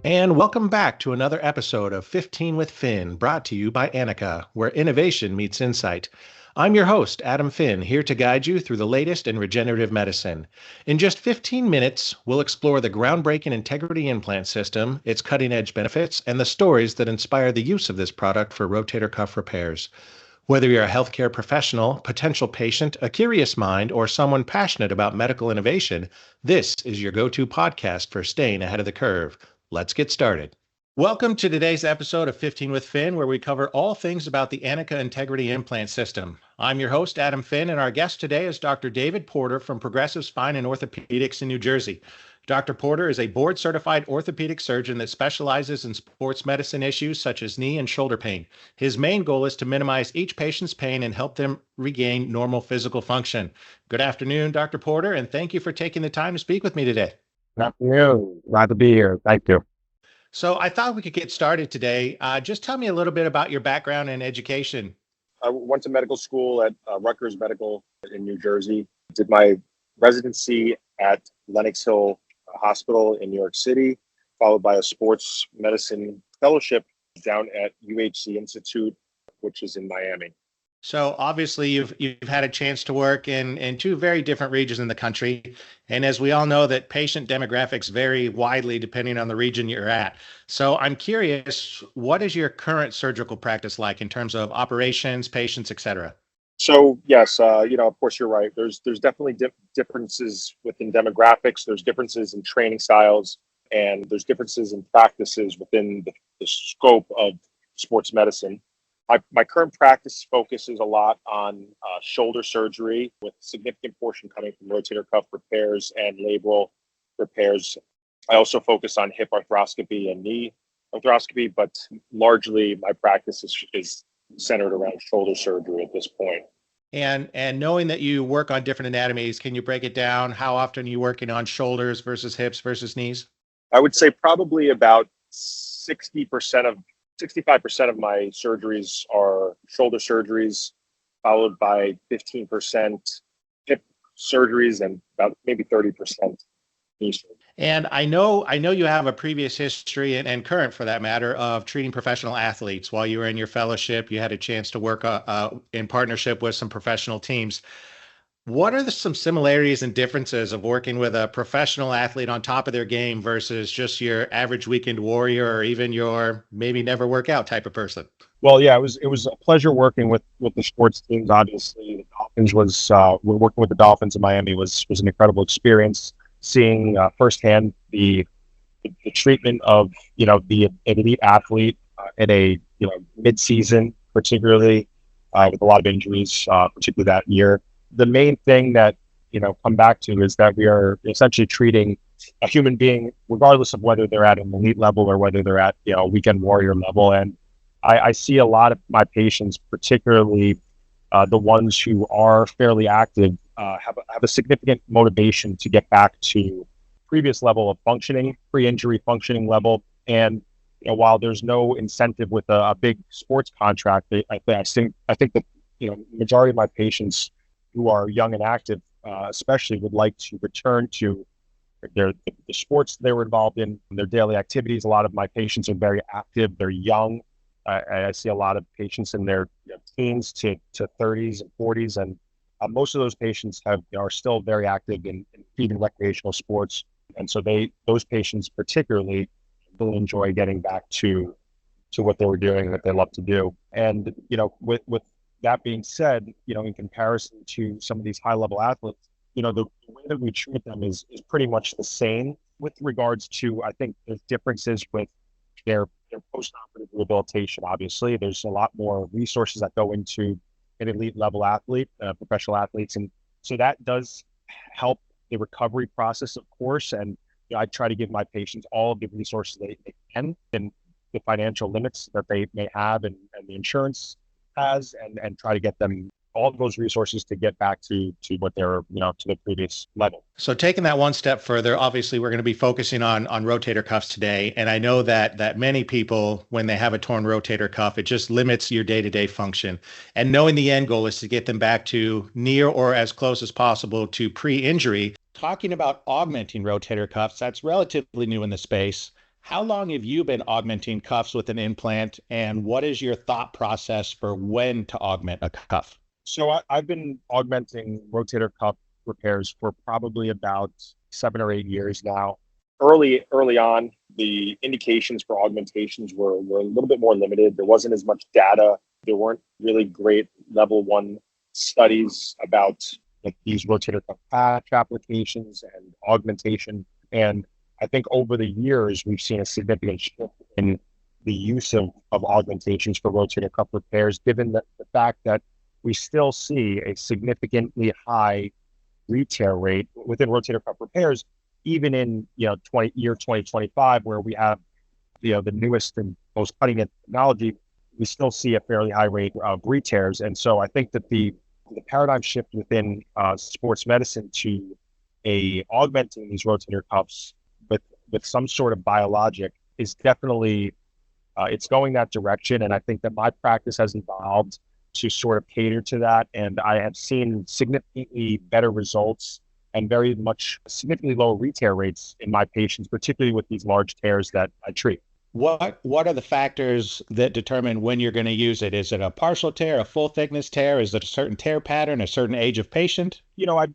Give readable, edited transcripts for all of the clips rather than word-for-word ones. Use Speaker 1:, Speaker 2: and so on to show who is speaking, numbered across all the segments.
Speaker 1: And welcome back to another episode of 15 with Finn, brought to you by Anika, where innovation meets insight. I'm your host, Adam Finn, here to guide you through the latest in regenerative medicine. In just 15 minutes, we'll explore the groundbreaking Integrity Implant system, its cutting edge benefits, and the stories that inspire the use of this product for rotator cuff repairs. Whether you're a healthcare professional, potential patient, a curious mind, or someone passionate about medical innovation, this is your go-to podcast for staying ahead of the curve. Let's get started. Welcome to today's episode of 15 with Finn, where we cover all things about the Anika Integrity Implant System. I'm your host, Adam Finn, and our guest today is Dr. David Porter from Progressive Spine and Orthopaedics in New Jersey. Dr. Porter is a board-certified orthopedic surgeon that specializes in sports medicine issues such as knee and shoulder pain. His main goal is to minimize each patient's pain and help them regain normal physical function. Good afternoon, Dr. Porter, and thank you for taking the time to speak with me today.
Speaker 2: Good afternoon. Glad to be here. Thank you.
Speaker 1: So I thought we could get started today. Just tell me a little bit about your background and education.
Speaker 3: I went to medical school at Rutgers Medical in New Jersey. Did my residency at Lenox Hill Hospital in New York City, followed by a sports medicine fellowship down at UHC Institute, which is in Miami.
Speaker 1: So obviously you've had a chance to work in two very different regions in the country. And as we all know that patient demographics vary widely depending on the region you're at. So I'm curious, what is your current surgical practice like in terms of operations, patients, et cetera?
Speaker 3: So yes, of course you're right. There's definitely differences within demographics. There's differences in training styles, and there's differences in practices within the scope of sports medicine. My current practice focuses a lot on shoulder surgery, with a significant portion coming from rotator cuff repairs and labral repairs. I also focus on hip arthroscopy and knee arthroscopy, but largely my practice is centered around shoulder surgery at this point.
Speaker 1: And knowing that you work on different anatomies, can you break it down? How often are you working on shoulders versus hips versus knees?
Speaker 3: I would say probably about 65% of my surgeries are shoulder surgeries, followed by 15% hip surgeries and about maybe 30% knee surgery.
Speaker 1: And I know you have a previous history and current, for that matter, of treating professional athletes. While you were in your fellowship, you had a chance to work in partnership with some professional teams. What are some similarities and differences of working with a professional athlete on top of their game versus just your average weekend warrior or even your maybe never work out type of person?
Speaker 2: Well, yeah, it was a pleasure working with the sports teams. Obviously, the Dolphins we're working with the Dolphins in Miami was an incredible experience. Seeing firsthand the treatment of the elite athlete at a mid-season, particularly with a lot of injuries, particularly that year. The main thing that come back to is that we are essentially treating a human being, regardless of whether they're at an elite level or whether they're at weekend warrior level. And I see a lot of my patients, particularly the ones who are fairly active, have a significant motivation to get back to previous level of functioning, pre-injury functioning level. And while there's no incentive with a big sports contract, I think that majority of my patients who are young and active, especially, would like to return to the sports they were involved in, their daily activities. A lot of my patients are very active. They're young. I see a lot of patients in their teens to 30s and 40s, and most of those patients are still very active in even recreational sports. And so those patients particularly will enjoy getting back to what they were doing that they love to do. And with that being said, in comparison to some of these high level athletes, the way that we treat them is pretty much the same with regards to, I think, there's differences with their post-operative rehabilitation. Obviously, there's a lot more resources that go into an elite level athlete, professional athletes. And so that does help the recovery process, of course. And I try to give my patients all of the resources they can and the financial limits that they may have and the insurance has, and try to get them all of those resources to get back to what they're, to the previous level.
Speaker 1: So taking that one step further, obviously we're going to be focusing on rotator cuffs today. And I know that many people, when they have a torn rotator cuff, it just limits your day-to-day function. And knowing the end goal is to get them back to near or as close as possible to pre-injury. Talking about augmenting rotator cuffs, that's relatively new in the space. How long have you been augmenting cuffs with an implant, and what is your thought process for when to augment a cuff?
Speaker 2: So I've been augmenting rotator cuff repairs for probably about 7 or 8 years now.
Speaker 3: Early on, the indications for augmentations were a little bit more limited. There wasn't as much data. There weren't really great level one studies about
Speaker 2: Like these rotator cuff patch applications and augmentation. And I think over the years, we've seen a significant shift in the use of augmentations for rotator cuff repairs, given the fact that we still see a significantly high re-tear rate within rotator cuff repairs, even in 2025, where we have the newest and most cutting edge technology. We still see a fairly high rate of re-tears, and so I think that the paradigm shift within sports medicine to augmenting these rotator cuffs with some sort of biologic is definitely it's going that direction. And I think that my practice has evolved to sort of cater to that. And I have seen significantly better results and very much significantly lower re-tear rates in my patients, particularly with these large tears that I treat.
Speaker 1: What are the factors that determine when you're going to use it? Is it a partial tear, a full thickness tear? Is it a certain tear pattern, a certain age of patient?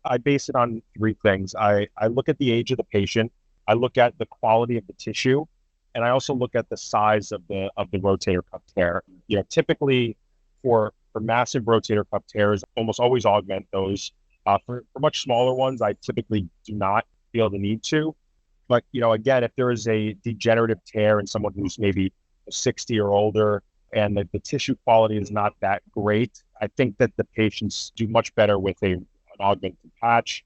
Speaker 2: I base it on three things. I look at the age of the patient, I look at the quality of the tissue, and I also look at the size of the rotator cuff tear. Typically for massive rotator cuff tears, almost always augment those. For much smaller ones, I typically do not feel the need to. But, again, if there is a degenerative tear in someone who's maybe 60 or older and the tissue quality is not that great, I think that the patients do much better with an augmented patch,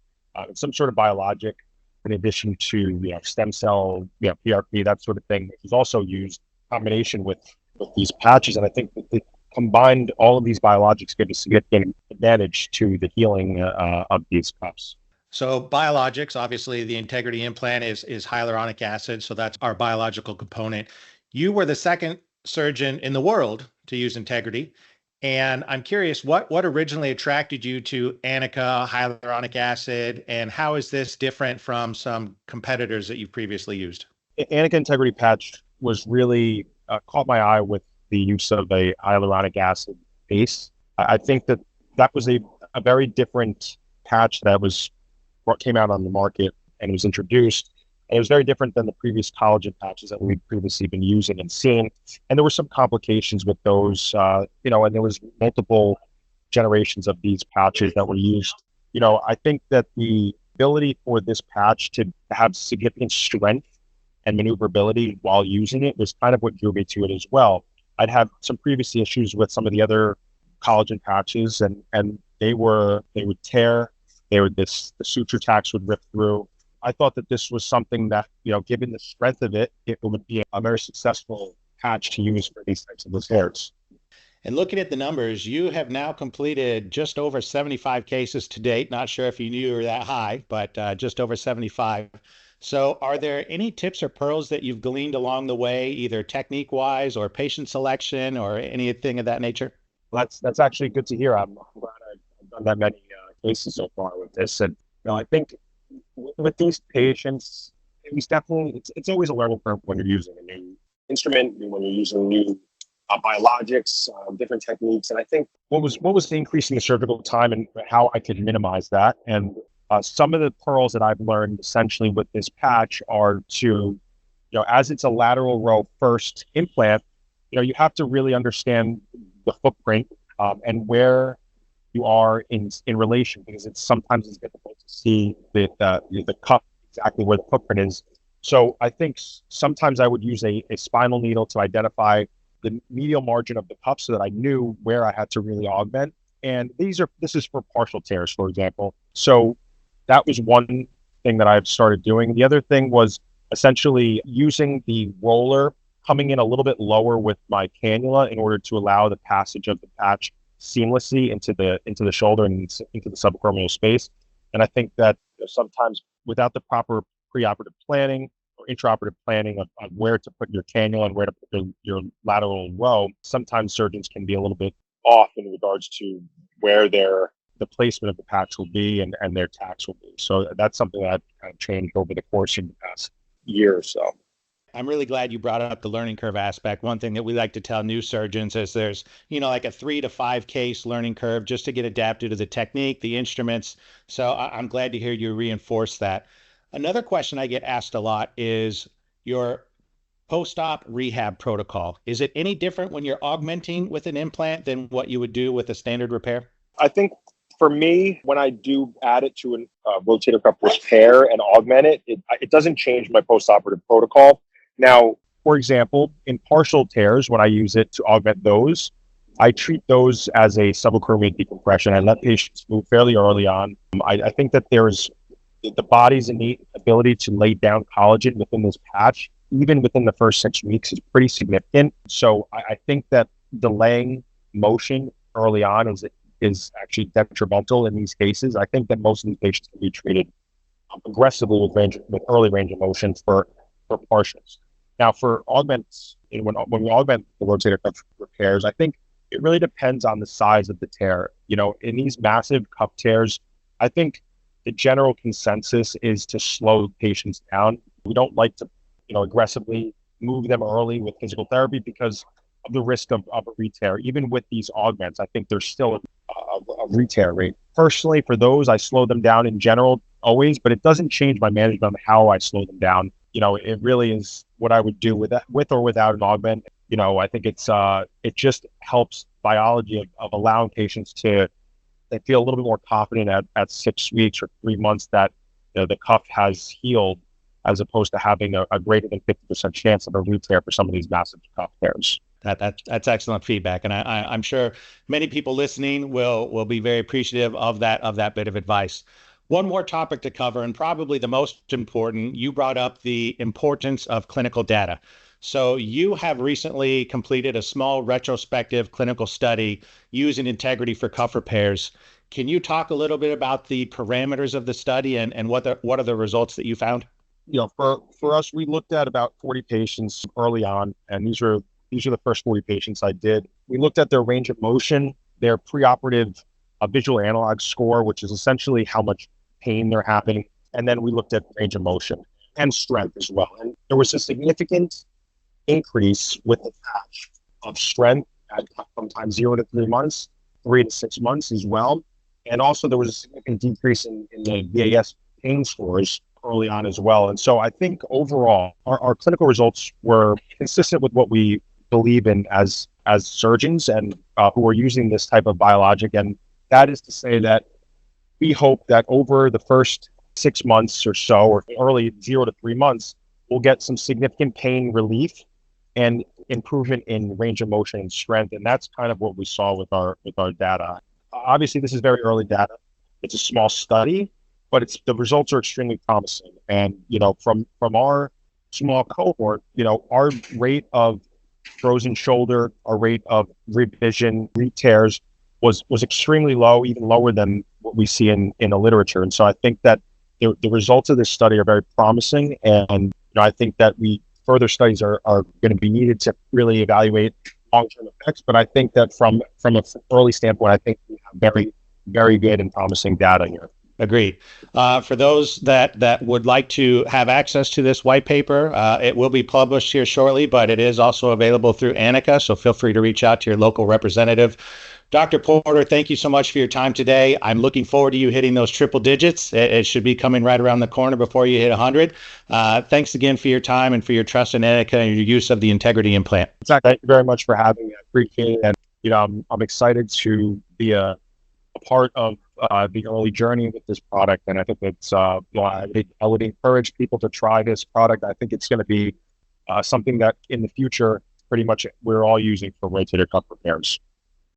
Speaker 2: some sort of biologic, in addition to stem cell, PRP, that sort of thing, which is also used in combination with these patches. And I think that combined, all of these biologics give a significant advantage to the healing of these cuffs.
Speaker 1: So biologics, obviously the Integrity Implant is hyaluronic acid. So that's our biological component. You were the second surgeon in the world to use Integrity. And I'm curious, what originally attracted you to Anika, hyaluronic acid, and how is this different from some competitors that you've previously used?
Speaker 2: Anika Integrity Patch was really caught my eye with the use of a hyaluronic acid base. I think that was a very different patch that was what came out on the market and was introduced. And it was very different than the previous collagen patches that we've previously been using and seeing. And there were some complications with those, and there was multiple generations of these patches that were used. I think that the ability for this patch to have significant strength and maneuverability while using it was kind of what drew me to it as well. I'd had some previous issues with some of the other collagen patches, and they would tear. The suture tacks would rip through. I thought that this was something that, given the strength of it, it would be a very successful patch to use for these types of repairs.
Speaker 1: And looking at the numbers, you have now completed just over 75 cases to date. Not sure if you were that high, but just over 75. So are there any tips or pearls that you've gleaned along the way, either technique-wise or patient selection or anything of that nature?
Speaker 2: Well, that's actually good to hear. I'm glad I've done that many cases so far with this. And I think with these patients, it's always a learning curve when you're using a new instrument, when you're using new biologics, different techniques. And I think what was increasing the surgical time and how I could minimize that. And some of the pearls that I've learned essentially with this patch are to, as it's a lateral row first implant, you have to really understand the footprint and where you are in relation, because sometimes it's difficult to see the cuff exactly where the footprint is. So I think sometimes I would use a spinal needle to identify the medial margin of the cuff so that I knew where I had to really augment. And this is for partial tears, for example. So that was one thing that I've started doing. The other thing was essentially using the roller, coming in a little bit lower with my cannula in order to allow the passage of the patch seamlessly into the shoulder and into the subacromial space. And I think that sometimes without the proper preoperative planning or intraoperative planning of where to put your cannula and where to put your lateral row, sometimes surgeons can be a little bit off in regards to where the placement of the patch will be and their tacks will be. So that's something that I've kind of changed over the course of the past year or so.
Speaker 1: I'm really glad you brought up the learning curve aspect. One thing that we like to tell new surgeons is there's, like a 3 to 5 case learning curve just to get adapted to the technique, the instruments. So I'm glad to hear you reinforce that. Another question I get asked a lot is your post-op rehab protocol. Is it any different when you're augmenting with an implant than what you would do with a standard repair?
Speaker 3: I think for me, when I do add it to a rotator cuff repair and augment it doesn't change my post-operative protocol. Now,
Speaker 2: For example, in partial tears, when I use it to augment those, I treat those as a subacromial decompression. I let patients move fairly early on. I think that there's the body's innate ability to lay down collagen within this patch, even within the first 6 weeks, is pretty significant. So I think that delaying motion early on is actually detrimental in these cases. I think that most of these patients can be treated aggressively with early range of motion for partials. Now, for augments, when we augment the rotator cuff repairs, I think it really depends on the size of the tear. In these massive cuff tears, I think the general consensus is to slow patients down. We don't like to, aggressively move them early with physical therapy because of the risk of a re-tear. Even with these augments, I think there's still a re-tear rate. Personally, for those, I slow them down in general always, but it doesn't change my management of how I slow them down. It really is what I would do with or without an augment. I think it just helps biology of allowing patients to they feel a little bit more confident at 6 weeks or 3 months that the cuff has healed, as opposed to having a greater than 50% chance of a re-tear for some of these massive cuff tears.
Speaker 1: That's excellent feedback, and I'm sure many people listening will be very appreciative of that bit of advice. One more topic to cover, and probably the most important, you brought up the importance of clinical data. So you have recently completed a small retrospective clinical study using Integrity for cuff repairs. Can you talk a little bit about the parameters of the study and what are the results that you found?
Speaker 2: For us, we looked at about 40 patients early on, and these are the first 40 patients I did. We looked at their range of motion, their preoperative visual analog score, which is essentially how much pain they're having, and then we looked at range of motion and strength as well. And there was a significant increase with the patch of strength from time 0 to 3 months, 3 to 6 months as well. And also there was a significant decrease in the VAS pain scores early on as well. And so I think overall our clinical results were consistent with what we believe in as surgeons and who are using this type of biologic. And that is to say that we hope that over the first 6 months or so, or early 0 to 3 months, we'll get some significant pain relief and improvement in range of motion and strength. And that's kind of what we saw with our data. Obviously, this is very early data. It's a small study, but the results are extremely promising. And, from our small cohort, our rate of frozen shoulder, our rate of revision, re-tears was extremely low, even lower than what we see in the literature. And so I think that the results of this study are very promising. And I think that further studies are going to be needed to really evaluate long-term effects. But I think that from an early standpoint, I think we have very, very good and promising data here.
Speaker 1: Agreed. For those that would like to have access to this white paper, it will be published here shortly, but it is also available through ANICA, so feel free to reach out to your local representative. Dr. Porter, thank you so much for your time today. I'm looking forward to you hitting those triple digits. It should be coming right around the corner before you hit 100. Thanks again for your time and for your trust in ANICA and your use of the Integrity Implant.
Speaker 2: Thank you very much for having me. I appreciate it. And, I'm excited to be a part of the early journey with this product. And I think it's, I would encourage people to try this product. I think it's going to be something that in the future, pretty much we're all using for rotator cuff repairs.